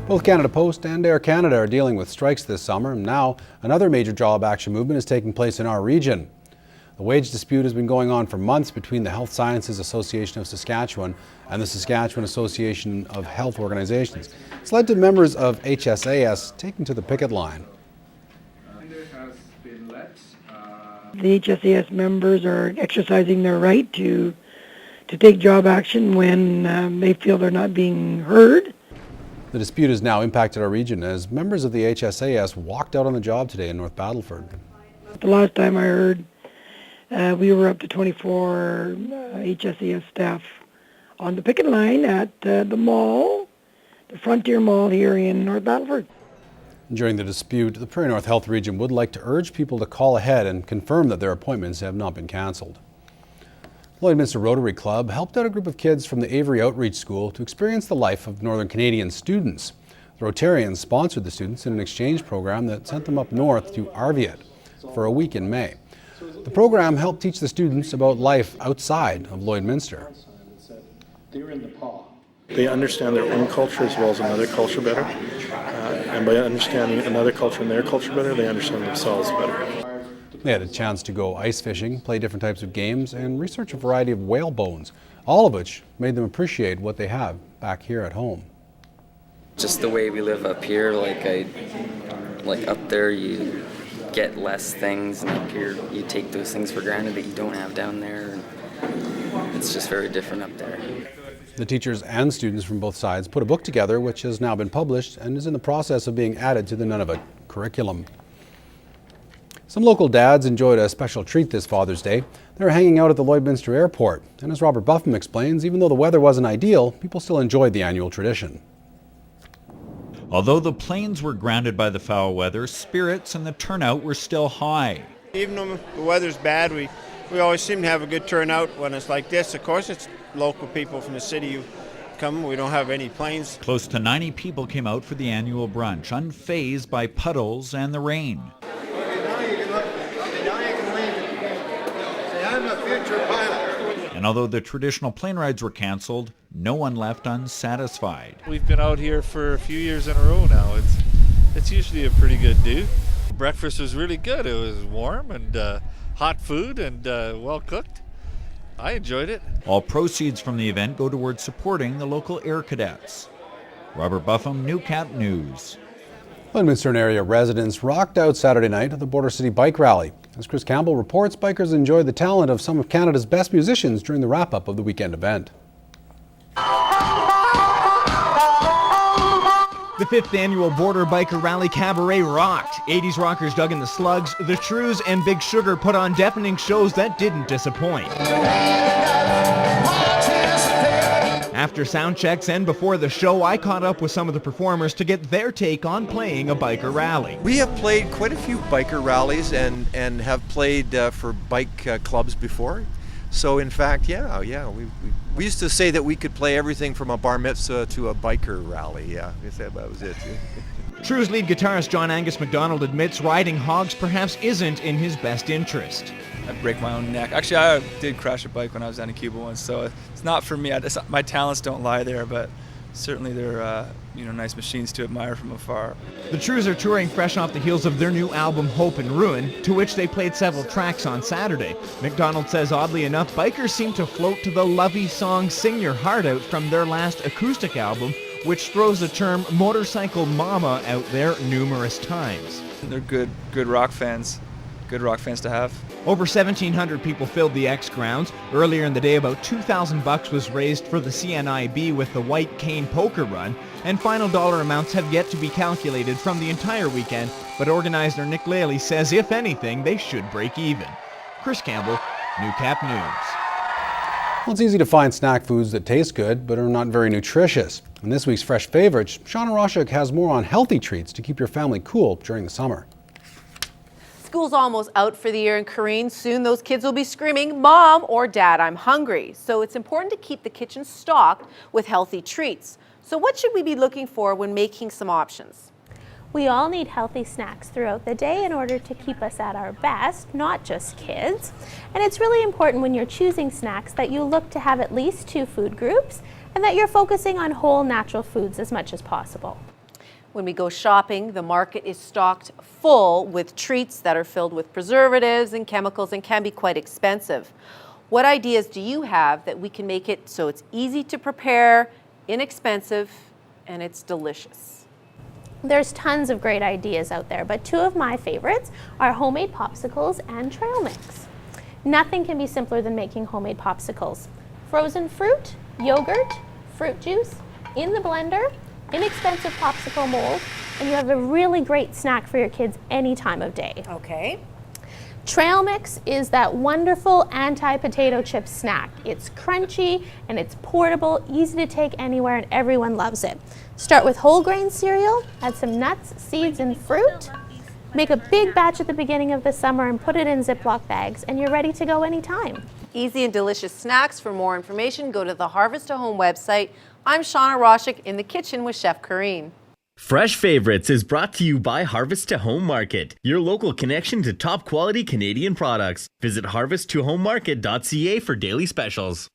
Both Canada Post and Air Canada are dealing with strikes this summer, and now another major job action movement is taking place in our region. The wage dispute has been going on for months between the Health Sciences Association of Saskatchewan and the Saskatchewan Association of Health Organizations. It's led to members of HSAs taking to the picket line. The HSAS members are exercising their right to take job action when they feel they're not being heard. The dispute has now impacted our region as members of the HSAS walked out on the job today in North Battleford. The last time I heard, we were up to 24 HSAS staff on the picket line at the mall, the Frontier Mall here in North Battleford. During the dispute, the Prairie North Health Region would like to urge people to call ahead and confirm that their appointments have not been cancelled. Lloydminster Rotary Club helped out a group of kids from the Avery Outreach School to experience the life of Northern Canadian students. The Rotarians sponsored the students in an exchange program that sent them up north to Arviat for a week in May. The program helped teach the students about life outside of Lloydminster. They understand their own culture as well as another culture better. And by understanding another culture and their culture better, they understand themselves better. They had a chance to go ice fishing, play different types of games, and research a variety of whale bones, all of which made them appreciate what they have back here at home. Just the way we live up here, like up there you get less things, and up here you take those things for granted that you don't have down there. It's just very different up there. The teachers and students from both sides put a book together which has now been published and is in the process of being added to the Nunavut curriculum. Some local dads enjoyed a special treat this Father's Day. They were hanging out at the Lloydminster Airport. And as Robert Buffum explains, even though the weather wasn't ideal, people still enjoyed the annual tradition. Although the planes were grounded by the foul weather, spirits and the turnout were still high. Even though the weather's bad, we always seem to have a good turnout when it's like this. Of course, it's local people from the city who come. We don't have any planes. Close to 90 people came out for the annual brunch, unfazed by puddles and the rain. And although the traditional plane rides were canceled, no one left unsatisfied. We've been out here for a few years in a row now. It's usually a pretty good do. Breakfast was really good. It was warm and hot food and well cooked. I enjoyed it. All proceeds from the event go towards supporting the local air cadets. Robert Buffum, Newcap News. Lloydminster and area residents rocked out Saturday night at the Border City Bike Rally. As Chris Campbell reports, bikers enjoyed the talent of some of Canada's best musicians during the wrap-up of the weekend event. The 5th annual Border Biker Rally Cabaret rocked. 80s rockers dug in the Slugs, the Shrews, and Big Sugar put on deafening shows that didn't disappoint. After sound checks and before the show, I caught up with some of the performers to get their take on playing a biker rally. We have played quite a few biker rallies and have played for bike clubs before. So in fact, we used to say that we could play everything from a bar mitzvah to a biker rally. Yeah, I said that was it. Shrews lead guitarist John Angus MacDonald admits riding hogs perhaps isn't in his best interest. I break my own neck. Actually, I did crash a bike when I was down in Cuba once, so it's not for me. My talents don't lie there, but certainly they're nice machines to admire from afar. The Shrews are touring fresh off the heels of their new album Hope and Ruin, to which they played several tracks on Saturday. MacDonald says oddly enough, bikers seem to float to the lovey song Sing Your Heart Out from their last acoustic album, which throws the term motorcycle mama out there numerous times. They're good rock fans. Good rock fans to have. Over 1,700 people filled the X grounds. Earlier in the day, about $2,000 was raised for the CNIB with the White Cane Poker Run, and final dollar amounts have yet to be calculated from the entire weekend, but organizer Nick Laley says if anything, they should break even. Chris Campbell, Newcap News. Well, it's easy to find snack foods that taste good but are not very nutritious. In this week's Fresh Favorites, Shauna Roshuk has more on healthy treats to keep your family cool during the summer. School's almost out for the year in Kareen. Soon those kids will be screaming, "Mom" or "Dad, I'm hungry." So it's important to keep the kitchen stocked with healthy treats. So what should we be looking for when making some options? We all need healthy snacks throughout the day in order to keep us at our best, not just kids. And it's really important when you're choosing snacks that you look to have at least 2 food groups and that you're focusing on whole natural foods as much as possible. When we go shopping, the market is stocked full with treats that are filled with preservatives and chemicals and can be quite expensive. What ideas do you have that we can make it so it's easy to prepare, inexpensive, and it's delicious? There's tons of great ideas out there, but two of my favorites are homemade popsicles and trail mix. Nothing can be simpler than making homemade popsicles. Frozen fruit, yogurt, fruit juice, in the blender, inexpensive popsicle mold, and you have a really great snack for your kids any time of day. Okay. Trail mix is that wonderful anti-potato chip snack. It's crunchy and it's portable, easy to take anywhere, and everyone loves it. Start with whole grain cereal, add some nuts, seeds, and fruit. Make a big batch at the beginning of the summer and put it in Ziploc bags, and you're ready to go anytime. Easy and delicious snacks. For more information, go to the Harvest to Home website. I'm Shauna Roshik in the kitchen with Chef Kareen. Fresh Favorites is brought to you by Harvest to Home Market, your local connection to top quality Canadian products. Visit harvesttohomemarket.ca for daily specials.